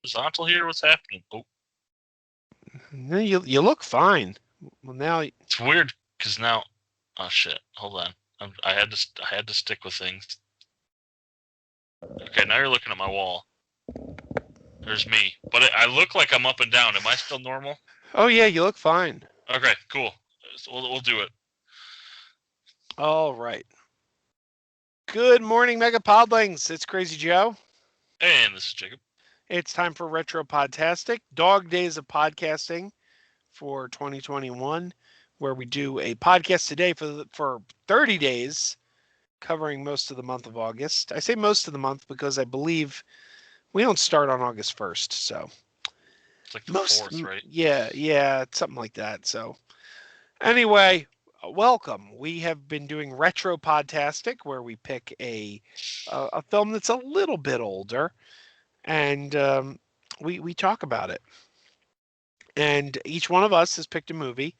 Zontal here. What's happening? Oh, No, you look fine. Well, now, it's weird because now. Oh shit! Hold on. I had to stick with things. Okay, now you're looking at my wall. There's me, but I look like I'm up and down. Am I still normal? oh yeah, you look fine. Okay, cool. So we'll do it. All right. Good morning, Mega Podlings. It's Crazy Joe. And this is Jacob. It's time for Retro Podtastic, Dog Days of Podcasting for 2021, where we do a podcast today for 30 days, covering most of the month of August. I say most of the month because I believe we don't start on August 1st, so It's like the most, fourth, right? yeah, something like that. So anyway, welcome. We have been doing Retro Podtastic, where we pick a film that's a little bit older, and we talk about it. And each one of us has picked a movie.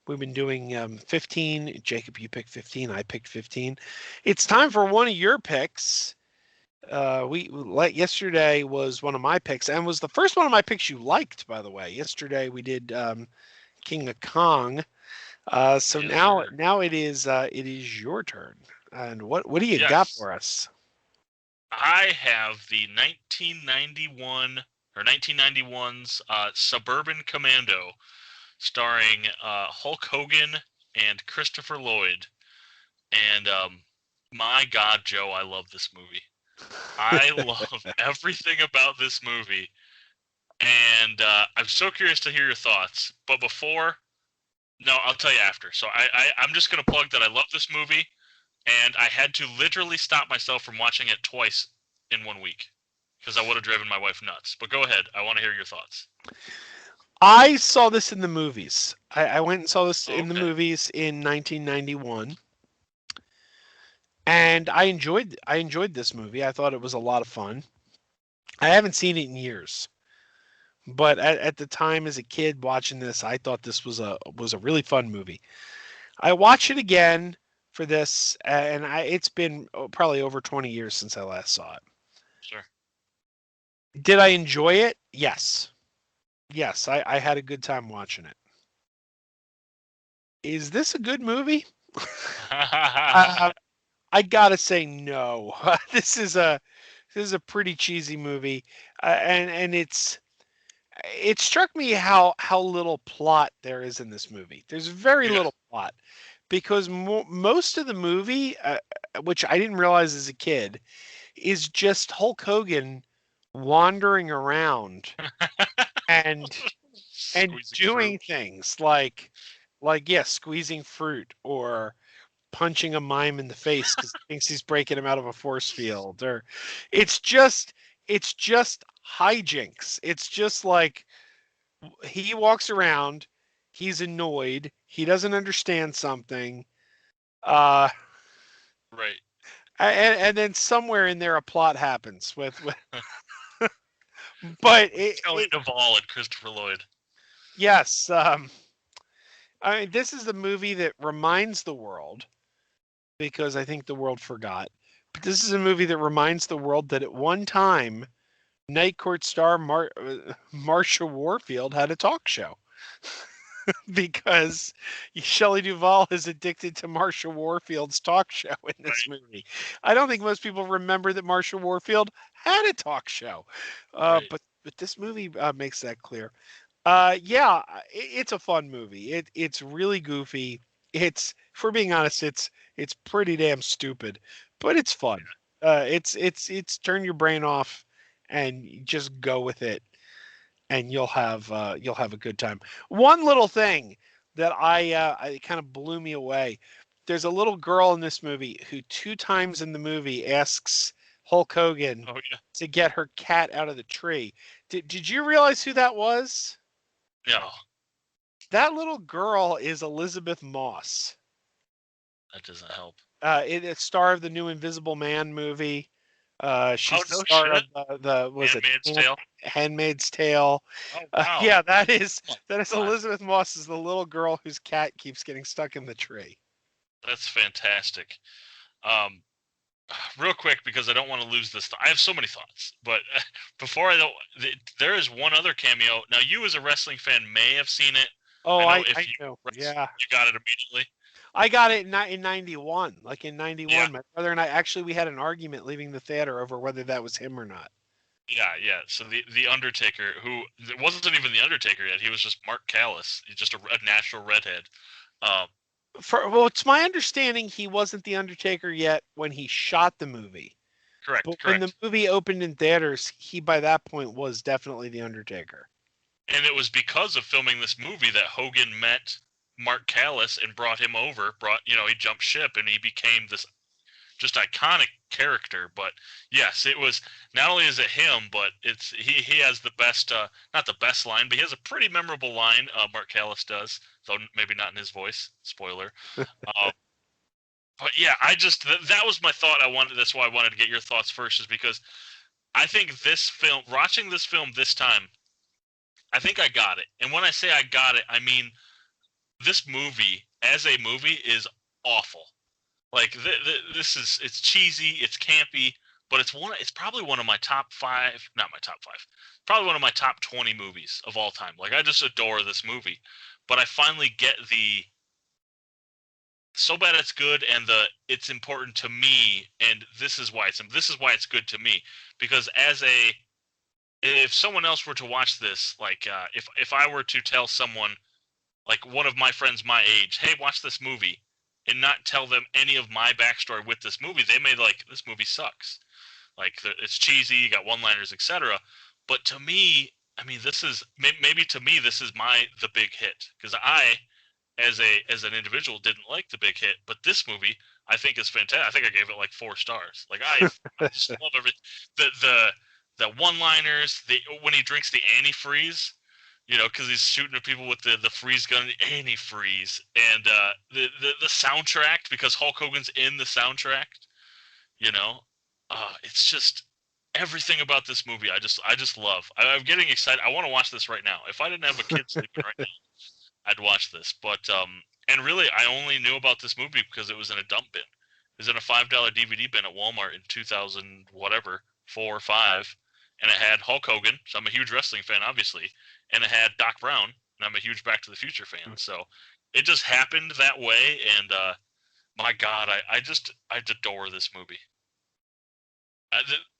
We've been doing 15. Jacob, you picked 15. I picked 15. It's time for one of your picks. Yesterday was one of my picks, and was the first one of my picks you liked, by the way. Yesterday we did King of Kong. So Yes, now sir. now it is your turn. And what do you got Yes, for us? I have the 1991 or 1991's Suburban Commando, starring Hulk Hogan and Christopher Lloyd. And my God, Joe, I love this movie. I love everything about this movie, and I'm so curious to hear your thoughts. But before, no, I'll tell you after. So I'm just gonna plug that I love this movie, and I had to literally stop myself from watching it twice in 1 week because I would have driven my wife nuts. But go ahead, I want to hear your thoughts. I saw this in the movies. I went and saw this Oh, in the okay. movies in 1991, and I enjoyed this movie. I thought it was a lot of fun. I haven't seen it in years, but at the time as a kid watching this, I thought this was a really fun movie. I watched it again for this, and it's been probably over 20 years since I last saw it. Sure. Did I enjoy it? Yes. Yes, I had a good time watching it. Is this a good movie? uh, I gotta say no. This is a pretty cheesy movie, and it struck me how little plot there is in this movie. There's very Yeah. little plot because most of the movie, which I didn't realize as a kid, is just Hulk Hogan wandering around and Squeezing fruit. doing things like yeah, squeezing fruit or punching a mime in the face because he thinks he's breaking him out of a force field, or it's just it's just hijinks. It's just like he walks around, he's annoyed, he doesn't understand something, uh, Right. and then somewhere in there a plot happens with but Kelly Duvall and Christopher Lloyd. yes, I mean this is the movie that reminds the world because I think the world forgot. But this is a movie that reminds the world that at one time, Night Court star Marsha Warfield had a talk show because Shelley Duvall is addicted to Marsha Warfield's talk show in this Right. movie. I don't think most people remember that Marsha Warfield had a talk show, Right. but this movie makes that clear. Yeah, it's a fun movie. It's really goofy. For being honest, it's pretty damn stupid, but it's fun. It's turn your brain off and just go with it, and you'll have a good time. One little thing that I kind of blew me away. There's a little girl in this movie who two times in the movie asks Hulk Hogan Oh yeah. to get her cat out of the tree. Did you realize who that was? No, That little girl is Elizabeth Moss. that doesn't help. It is star of the new Invisible Man movie. Oh She's the no star shit. of the was it Handmaid's Tale. Handmaid's Tale. Oh wow. Yeah, that is Oh, that is God. Elizabeth Moss is the little girl whose cat keeps getting stuck in the tree. That's fantastic. Um, real quick because I don't want to lose this. I have so many thoughts, but before I don't, there is one other cameo. Now, you as a wrestling fan may have seen it. Oh, I know I if you know. Yeah. you got it immediately. I got it in 91. Like in Yeah, 91, my brother and I actually we had an argument leaving the theater over whether that was him or not. yeah. So the Undertaker, who it wasn't even the Undertaker yet. He was just Mark Callis. He's just a natural redhead. Um, Well, it's my understanding he wasn't the Undertaker yet when he shot the movie. But correct, when the correct. movie opened in theaters, he by that point was definitely the Undertaker. And it was because of filming this movie that Hogan met Mark Callis and brought him over. He jumped ship and he became this just iconic character. But yes, it was not only is it him, but he has the best, not the best line, but he has a pretty memorable line. Mark Callis does, though maybe not in his voice. Spoiler. Uh, but yeah, that was my thought. That's why I wanted to get your thoughts first, is because I think watching this film this time, I think I got it. And when I say I got it, I mean this movie as a movie is awful. Like it's cheesy, it's campy, but it's probably one of my top 5, not my top 5. Probably one of my top 20 movies of all time. Like I just adore this movie. But I finally get the so bad it's good and the it's important to me and this is why it's good to me because if someone else were to watch this, like if I were to tell someone, like one of my friends my age, hey, watch this movie, and not tell them any of my backstory with this movie, they may like, this movie sucks. Like it's cheesy, you got one-liners, etc. But to me, I mean, this is maybe to me this is the big hit because I, as an individual, didn't like the big hit, but this movie I think is fantastic. I think I gave it like 4 stars. Like I just love every the one-liners, when he drinks the antifreeze, because he's shooting at people with the freeze gun, the antifreeze, and the soundtrack, because Hulk Hogan's in the soundtrack. You know, it's just everything about this movie. I just love. I'm getting excited. I want to watch this right now. If I didn't have a kid sleeping right now, I'd watch this. But and really, I only knew about this movie because it was in a dump bin. It was in a $5 DVD bin at Walmart in 2000 whatever 4 or 5, and it had Hulk Hogan. So I'm a huge wrestling fan, obviously, and it had Doc Brown, and I'm a huge Back to the Future fan. So it just happened that way, and my God, I adore this movie.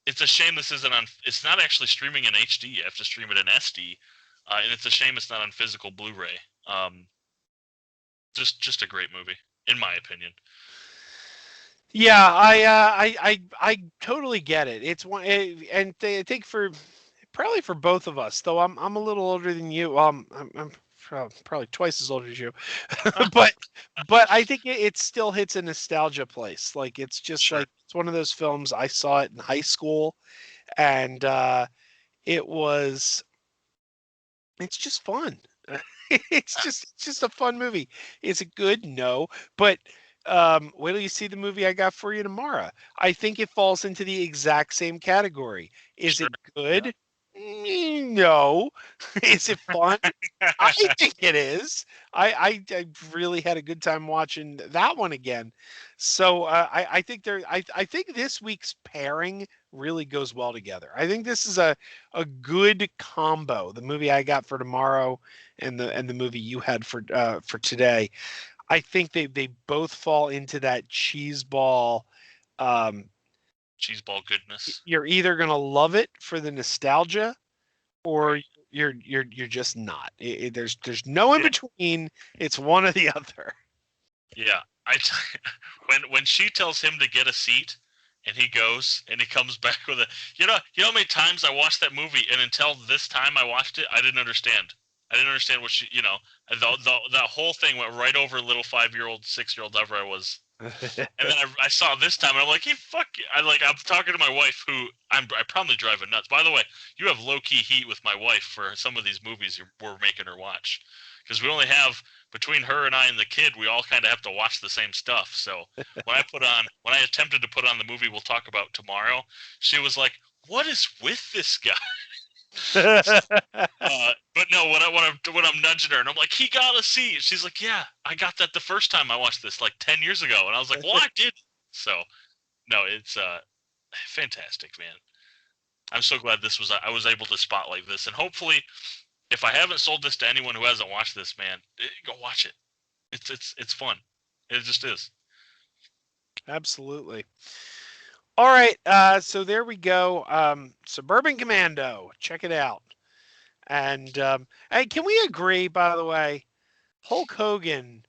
It's a shame this isn't on. It's not actually streaming in HD. You have to stream it in SD, and it's a shame it's not on physical Blu-ray. Just a great movie, in my opinion. Yeah, I totally get it. It's one, and I think probably for both of us, though I'm a little older than you. I'm probably twice as old as you, but I think it still hits a nostalgia place. Like it's just Sure. like it's one of those films I saw it in high school, and it was it's just fun. It's just a fun movie. Is it good? No, but wait till you see the movie I got for you tomorrow. I think it falls into the exact same category. Is Sure. it Yeah. good? No. Is it fun? I think it is. I really had a good time watching that one again. So I think I think this week's pairing really goes well together. I think this is a good combo. The movie I got for tomorrow and the movie you had for today. I think they both fall into that cheese ball. Um, Cheeseball goodness. you're either gonna love it for the nostalgia, or Right. you're just not. There's no in Yeah. between. It's one or the other. Yeah. When she tells him to get a seat, and he goes and he comes back with a, how many times I watched that movie, and until this time I watched it, I didn't understand. I didn't understand what that whole thing went right over little 5-year-old, 6-year-old, ever I was. And then I saw it this time, and I'm like, hey, fuck you. I'm talking to my wife, who I probably drive her nuts. By the way, you have low key heat with my wife for some of these movies we're making her watch, because we only have, between her and I and the kid, we all kind of have to watch the same stuff. So when I attempted to put on the movie we'll talk about tomorrow, she was like, "What is with this guy?" But no, when I'm nudging her and I'm like, he got a C. She's like, yeah, I got that the first time I watched this like 10 years ago, and I was like, well, I did. So no, it's fantastic, man. I'm so glad this was I was able to spotlight this, and hopefully, if I haven't sold this to anyone who hasn't watched this, man, go watch it. It's fun. It just is. Absolutely. All right, so there we go. Suburban Commando, check it out. And hey, can we agree, by the way, Hulk Hogan?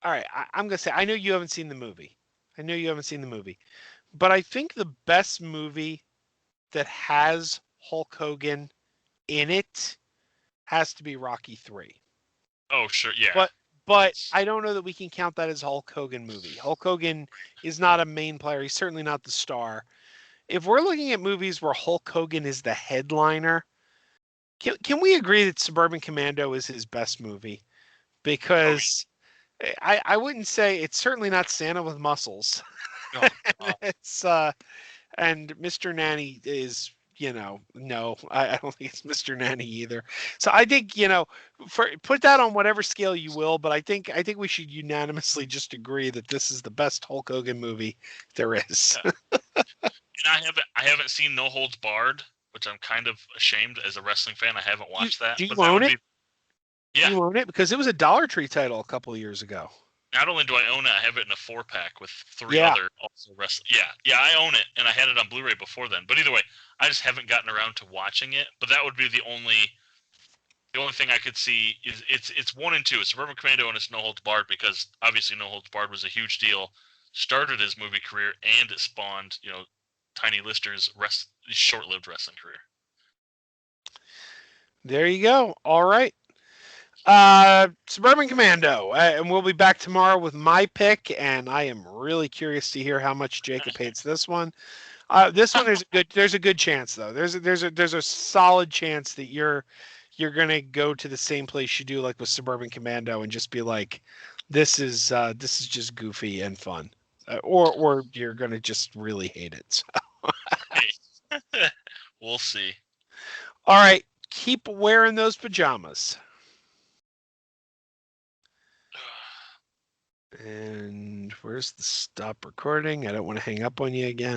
All right, I'm gonna say I know you haven't seen the movie. I know you haven't seen the movie, but I think the best movie that has Hulk Hogan in it has to be Rocky 3. Oh sure, yeah. But but It's I don't know that we can count that as a Hulk Hogan movie. Hulk Hogan is not a main player. He's certainly not the star. If we're looking at movies where Hulk Hogan is the headliner, can we agree that Suburban Commando is his best movie? oh, Because I wouldn't say it's certainly not Santa with muscles. oh god. It's and Mr. Nanny is, no, I don't think it's Mr. Nanny either. So I think, for put that on whatever scale you will, but I think we should unanimously just agree that this is the best Hulk Hogan movie there is. Yeah. And I haven't seen No Holds Barred, which I'm kind of ashamed as a wrestling fan. I haven't do, watched that, do but you that own would it? be Do yeah. you own it? Because it was a Dollar Tree title a couple of years ago. Not only do I own it, I have it in a 4-pack with three Yeah. other also wrestling. Yeah, yeah, I own it, and I had it on Blu-ray before then. But either way, I just haven't gotten around to watching it. But that would be the only thing I could see is it's 1 and 2. It's Suburban Commando and it's No Holds Barred because obviously No Holds Barred was a huge deal, started his movie career, and it spawned Tiny Lister's short-lived wrestling career. There you go. All right. Suburban Commando, and we'll be back tomorrow with my pick. And I am really curious to hear how much Jacob hates this one. This one there's a good chance though. There's a solid chance that you're gonna go to the same place you do like with Suburban Commando and just be like, this is just goofy and fun, or you're gonna just really hate it. Hey, we'll see. All right, keep wearing those pajamas. And where's the stop recording? I don't want to hang up on you again.